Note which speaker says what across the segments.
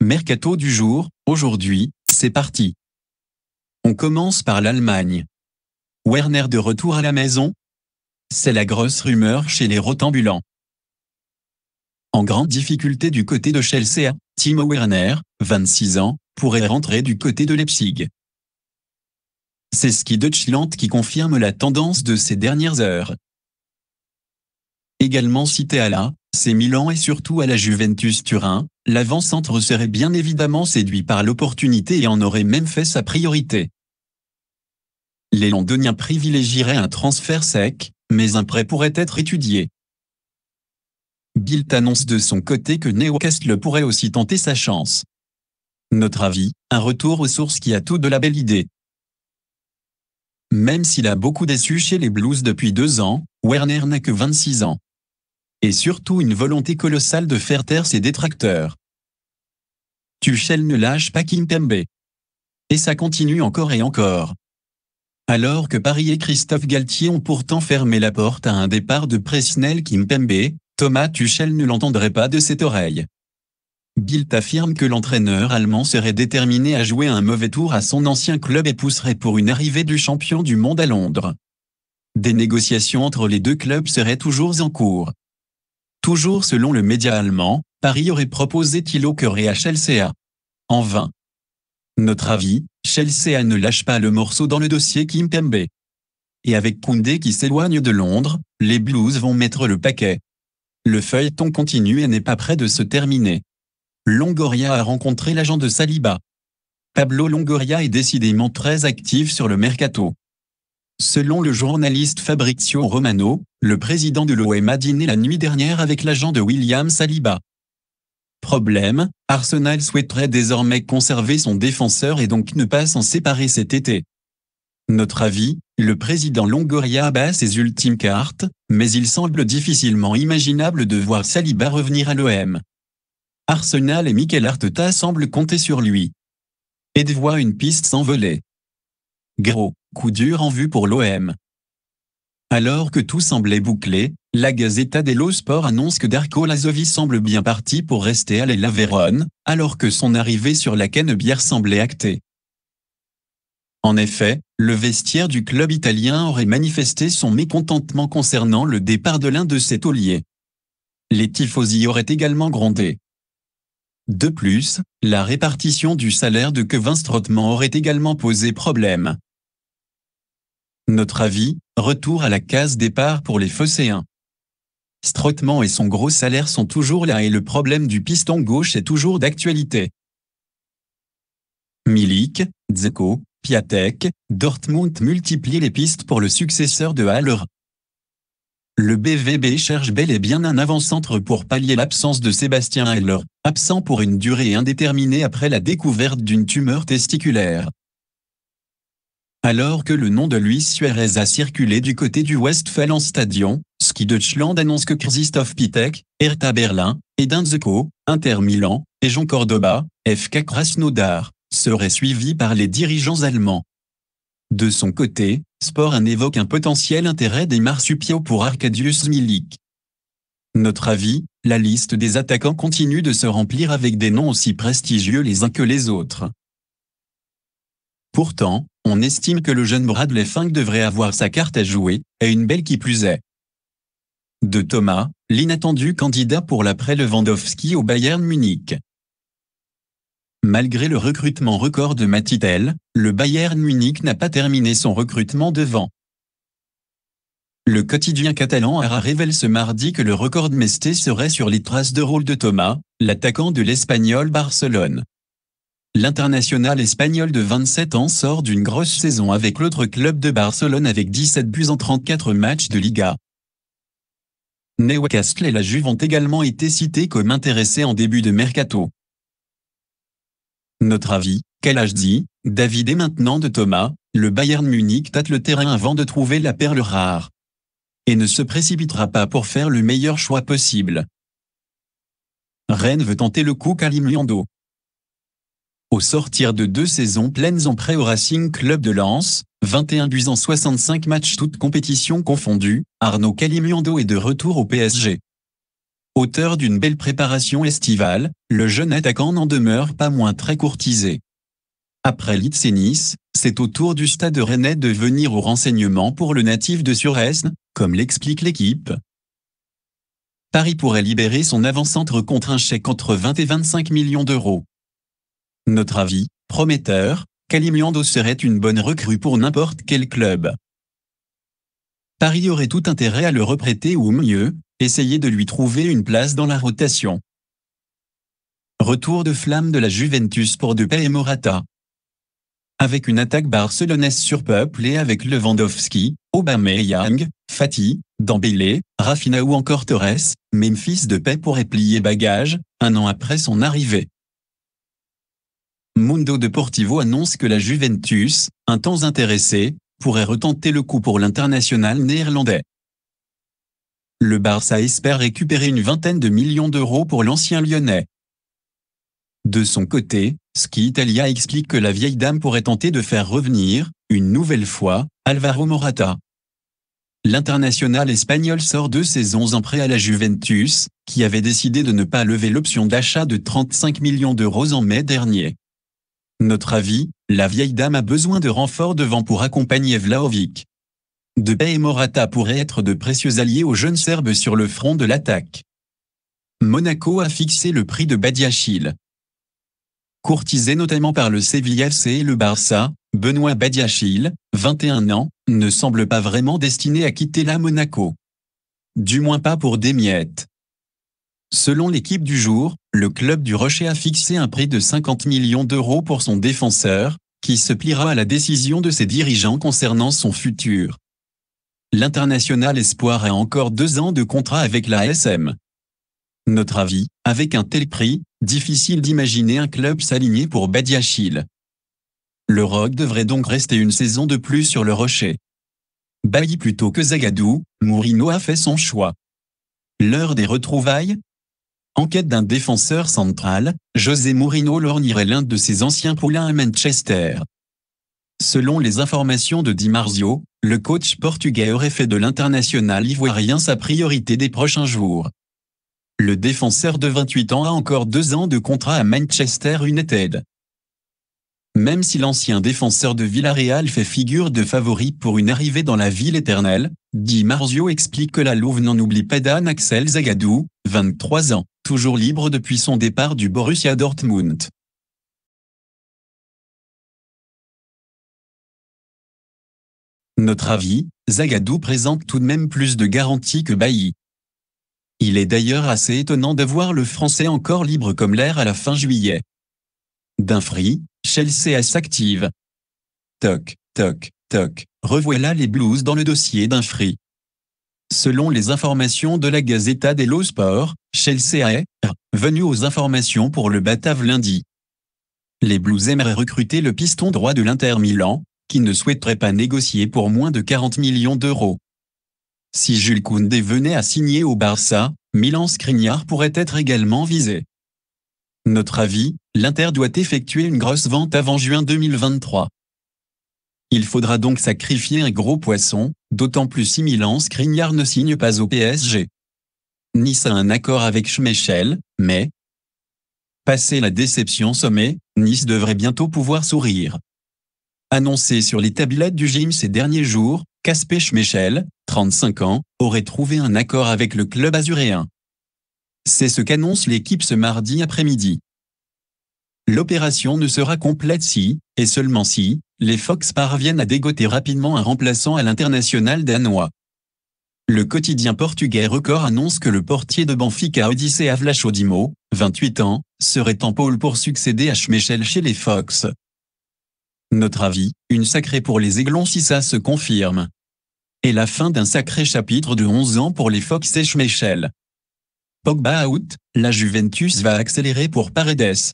Speaker 1: Mercato du jour, aujourd'hui, c'est parti. On commence par l'Allemagne. Werner de retour à la maison? C'est la grosse rumeur chez les rotambulants. En grande difficulté du côté de Chelsea, Timo Werner, 26 ans, pourrait rentrer du côté de Leipzig. C'est Ski Deutschland qui confirme la tendance de ces dernières heures. Également cité à l'AC Milan et surtout à la Juventus Turin, l'avant-centre serait bien évidemment séduit par l'opportunité et en aurait même fait sa priorité. Les Londoniens privilégieraient un transfert sec, mais un prêt pourrait être étudié. Bild annonce de son côté que Newcastle pourrait aussi tenter sa chance. Notre avis, un retour aux sources qui a tout de la belle idée. Même s'il a beaucoup déçu chez les Blues depuis 2 ans, Werner n'a que 26 ans. Et surtout une volonté colossale de faire taire ses détracteurs. Tuchel ne lâche pas Kimpembe. Et ça continue encore et encore. Alors que Paris et Christophe Galtier ont pourtant fermé la porte à un départ de Presnel Kimpembe, Thomas Tuchel ne l'entendrait pas de cette oreille. Bild affirme que l'entraîneur allemand serait déterminé à jouer un mauvais tour à son ancien club et pousserait pour une arrivée du champion du monde à Londres. Des négociations entre les deux clubs seraient toujours en cours. Toujours selon le média allemand, Paris aurait proposé Thilo Kehrer à Chelsea. En vain. Notre avis, Chelsea ne lâche pas le morceau dans le dossier Kimpembe. Et avec Koundé qui s'éloigne de Londres, les Blues vont mettre le paquet. Le feuilleton continue et n'est pas près de se terminer. Longoria a rencontré l'agent de Saliba. Pablo Longoria est décidément très actif sur le mercato. Selon le journaliste Fabrizio Romano, le président de l'OM a dîné la nuit dernière avec l'agent de William Saliba. Problème, Arsenal souhaiterait désormais conserver son défenseur et donc ne pas s'en séparer cet été. Notre avis, le président Longoria abat ses ultimes cartes, mais il semble difficilement imaginable de voir Saliba revenir à l'OM. Arsenal et Mikel Arteta semblent compter sur lui. Et de voir une piste s'envoler. Gros coup dur en vue pour l'OM. Alors que tout semblait bouclé, la Gazzetta dello Sport annonce que Darko Lazovic semble bien parti pour rester à l'Hellas Vérone, alors que son arrivée sur la Canebière semblait actée. En effet, le vestiaire du club italien aurait manifesté son mécontentement concernant le départ de l'un de ses tauliers. Les tifosi auraient également grondé. De plus, la répartition du salaire de Kevin Strootman aurait également posé problème. Notre avis, retour à la case départ pour les Phocéens. Strootman et son gros salaire sont toujours là et le problème du piston gauche est toujours d'actualité. Milik, Dzeko, Piatek, Dortmund multiplient les pistes pour le successeur de Haller. Le BVB cherche bel et bien un avant-centre pour pallier l'absence de Sébastien Haller, absent pour une durée indéterminée après la découverte d'une tumeur testiculaire. Alors que le nom de Luis Suarez a circulé du côté du Westfalenstadion, Ski Deutschland annonce que Krzysztof Pitek, Hertha Berlin, Edin Dzeko, Inter Milan, et Jean Cordoba, FK Krasnodar, seraient suivis par les dirigeants allemands. De son côté, Sport 1 évoque un potentiel intérêt des marsupiaux pour Arkadiusz Milik. Notre avis, la liste des attaquants continue de se remplir avec des noms aussi prestigieux les uns que les autres. Pourtant, on estime que le jeune Bradley Fink devrait avoir sa carte à jouer, et une belle qui plus est. De Thomas, l'inattendu candidat pour l'après Lewandowski au Bayern Munich. Malgré le recrutement record de Mattel, le Bayern Munich n'a pas terminé son recrutement devant. Le quotidien catalan ARA révèle ce mardi que le record de Mesté serait sur les traces de rôle de Thomas, l'attaquant de l'Espagnol Barcelone. L'international espagnol de 27 ans sort d'une grosse saison avec l'autre club de Barcelone avec 17 buts en 34 matchs de Liga. Newcastle et la Juve ont également été cités comme intéressés en début de mercato. Notre avis, quel âge dit, David et maintenant de Thomas, le Bayern Munich tâte le terrain avant de trouver la perle rare. Et ne se précipitera pas pour faire le meilleur choix possible. Rennes veut tenter le coup Karim Liando. Au sortir de 2 saisons pleines en prêt au Racing Club de Lens, 21 buts en 65 matchs toutes compétitions confondues, Arnaud Kalimundo est de retour au PSG. Auteur d'une belle préparation estivale, le jeune attaquant n'en demeure pas moins très courtisé. Après Leeds et Nice, c'est au tour du Stade Rennais de venir au renseignement pour le natif de Suresnes, comme l'explique l'équipe. Paris pourrait libérer son avant-centre contre un chèque entre 20 et 25 millions d'euros. Notre avis, prometteur, Calimiando serait une bonne recrue pour n'importe quel club. Paris aurait tout intérêt à le reprêter ou mieux, essayer de lui trouver une place dans la rotation. Retour de flamme de la Juventus pour Depay et Morata. Avec une attaque barcelonaise surpeuplée avec Lewandowski, Aubameyang, Fati, Dembélé, Rafinha ou encore Torres, Memphis Depay pourrait plier bagages, un an après son arrivée. Mundo Deportivo annonce que la Juventus, un temps intéressée, pourrait retenter le coup pour l'international néerlandais. Le Barça espère récupérer une vingtaine de millions d'euros pour l'ancien lyonnais. De son côté, Ski Italia explique que la vieille dame pourrait tenter de faire revenir, une nouvelle fois, Alvaro Morata. L'international espagnol sort 2 saisons en prêt à la Juventus, qui avait décidé de ne pas lever l'option d'achat de 35 millions d'euros en mai dernier. Notre avis, la vieille dame a besoin de renforts devant pour accompagner Vlahovic. Depay et Morata pourraient être de précieux alliés aux jeunes Serbes sur le front de l'attaque. Monaco a fixé le prix de Badiachil. Courtisé notamment par le Sevilla FC et le Barça, Benoît Badiachil, 21 ans, ne semble pas vraiment destiné à quitter la Monaco. Du moins pas pour des miettes. Selon l'équipe du jour, le club du Rocher a fixé un prix de 50 millions d'euros pour son défenseur, qui se pliera à la décision de ses dirigeants concernant son futur. L'international espoir a encore 2 ans de contrat avec la ASM. Notre avis, avec un tel prix, difficile d'imaginer un club s'aligner pour Badiachil. Le Roc devrait donc rester une saison de plus sur le Rocher. Bailly plutôt que Zagadou, Mourinho a fait son choix. L'heure des retrouvailles. En quête d'un défenseur central, José Mourinho lorgnerait l'un de ses anciens poulains à Manchester. Selon les informations de Di Marzio, le coach portugais aurait fait de l'international ivoirien sa priorité des prochains jours. Le défenseur de 28 ans a encore 2 ans de contrat à Manchester United. Même si l'ancien défenseur de Villarreal fait figure de favori pour une arrivée dans la ville éternelle, Di Marzio explique que la Louve n'en oublie pas d'An Axel Zagadou, 23 ans, toujours libre depuis son départ du Borussia Dortmund. Notre avis, Zagadou présente tout de même plus de garanties que Bailly. Il est d'ailleurs assez étonnant de voir le Français encore libre comme l'air à la fin juillet. Dumfries, Chelsea s'active. Toc, toc, toc, revoilà les Blues dans le dossier Dumfries. Selon les informations de la Gazzetta dello Sport, Chelsea est venu aux informations pour le Batave lundi. Les Blues aimeraient recruter le piston droit de l'Inter Milan, qui ne souhaiterait pas négocier pour moins de 40 millions d'euros. Si Jules Koundé venait à signer au Barça, Milan Skriniar pourrait être également visé. Notre avis, l'Inter doit effectuer une grosse vente avant juin 2023. Il faudra donc sacrifier un gros poisson, d'autant plus si Milan Skriniar ne signe pas au PSG. Nice a un accord avec Schmeichel, mais passé la déception sommet, Nice devrait bientôt pouvoir sourire. Annoncé sur les tablettes du gym ces derniers jours, Kasper Schmeichel, 35 ans, aurait trouvé un accord avec le club azuréen. C'est ce qu'annonce l'équipe ce mardi après-midi. L'opération ne sera complète si, et seulement si, les Fox parviennent à dégoter rapidement un remplaçant à l'international danois. Le quotidien portugais Record annonce que le portier de Benfica Odissea Vlachodimo, 28 ans, serait en pôle pour succéder à Schmeichel chez les Fox. Notre avis, une sacrée pour les Aiglons si ça se confirme. Et la fin d'un sacré chapitre de 11 ans pour les Fox et Schmeichel. Pogba out, la Juventus va accélérer pour Paredes.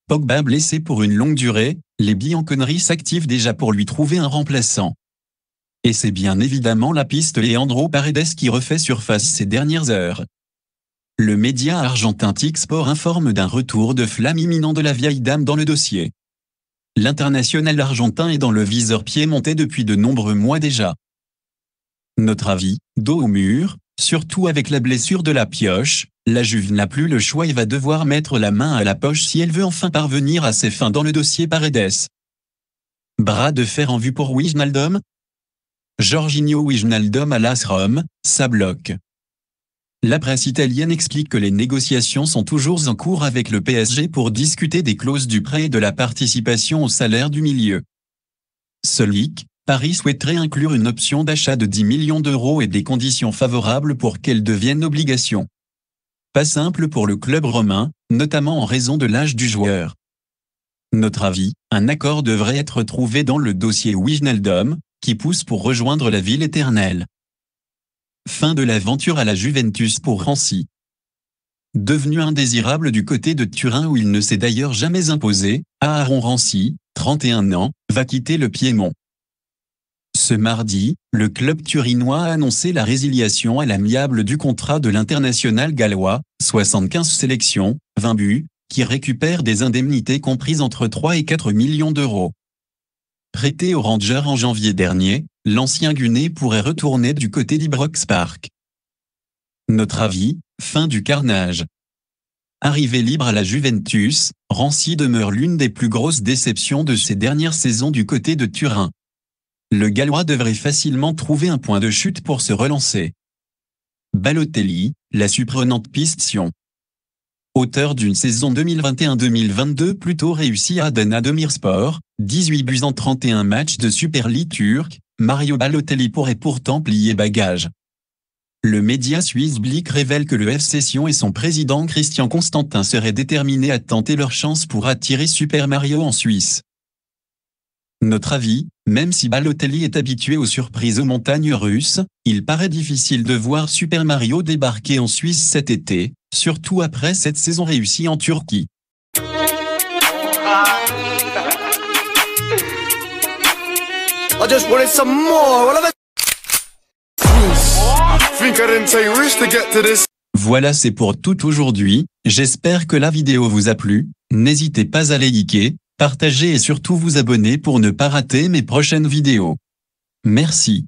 Speaker 1: Pogba blessé pour une longue durée, les Bianconeri s'activent déjà pour lui trouver un remplaçant. Et c'est bien évidemment la piste Leandro Paredes qui refait surface ces dernières heures. Le média argentin TIC-Sport informe d'un retour de flamme imminent de la vieille dame dans le dossier. L'international argentin est dans le viseur piémontais depuis de nombreux mois déjà. Notre avis, dos au mur, surtout avec la blessure de la pioche, La Juve n'a plus le choix et va devoir mettre la main à la poche si elle veut enfin parvenir à ses fins dans le dossier Paredes. Bras de fer en vue pour Wijnaldum? Jorginho Wijnaldum à l'AS Rome, ça bloque. La presse italienne explique que les négociations sont toujours en cours avec le PSG pour discuter des clauses du prêt et de la participation au salaire du milieu. Selic, Paris souhaiterait inclure une option d'achat de 10 millions d'euros et des conditions favorables pour qu'elle devienne obligation. Pas simple pour le club romain, notamment en raison de l'âge du joueur. Notre avis, un accord devrait être trouvé dans le dossier Wijnaldum, qui pousse pour rejoindre la ville éternelle. Fin de l'aventure à la Juventus pour Rancy. Devenu indésirable du côté de Turin où il ne s'est d'ailleurs jamais imposé, Aaron Rancy, 31 ans, va quitter le Piémont. Ce mardi, le club turinois a annoncé la résiliation à l'amiable du contrat de l'international gallois, 75 sélections, 20 buts, qui récupère des indemnités comprises entre 3 et 4 millions d'euros. Prêté aux Rangers en janvier dernier, l'ancien Guinéen pourrait retourner du côté d'Ibrox Park. Notre avis, fin du carnage. Arrivé libre à la Juventus, Rancy demeure l'une des plus grosses déceptions de ces dernières saisons du côté de Turin. Le Gallois devrait facilement trouver un point de chute pour se relancer. Balotelli, la surprenante piste Sion. Auteur d'une saison 2021-2022 plutôt réussie à Adana Demirspor, 18 buts en 31 matchs de Super League turque, Mario Balotelli pourrait pourtant plier bagage. Le média suisse Blick révèle que le FC Sion et son président Christian Constantin seraient déterminés à tenter leur chance pour attirer Super Mario en Suisse. Notre avis, même si Balotelli est habitué aux surprises aux montagnes russes, il paraît difficile de voir Super Mario débarquer en Suisse cet été, surtout après cette saison réussie en Turquie. Voilà, c'est pour tout aujourd'hui, j'espère que la vidéo vous a plu, n'hésitez pas à liker, partager et surtout vous abonner pour ne pas rater mes prochaines vidéos. Merci.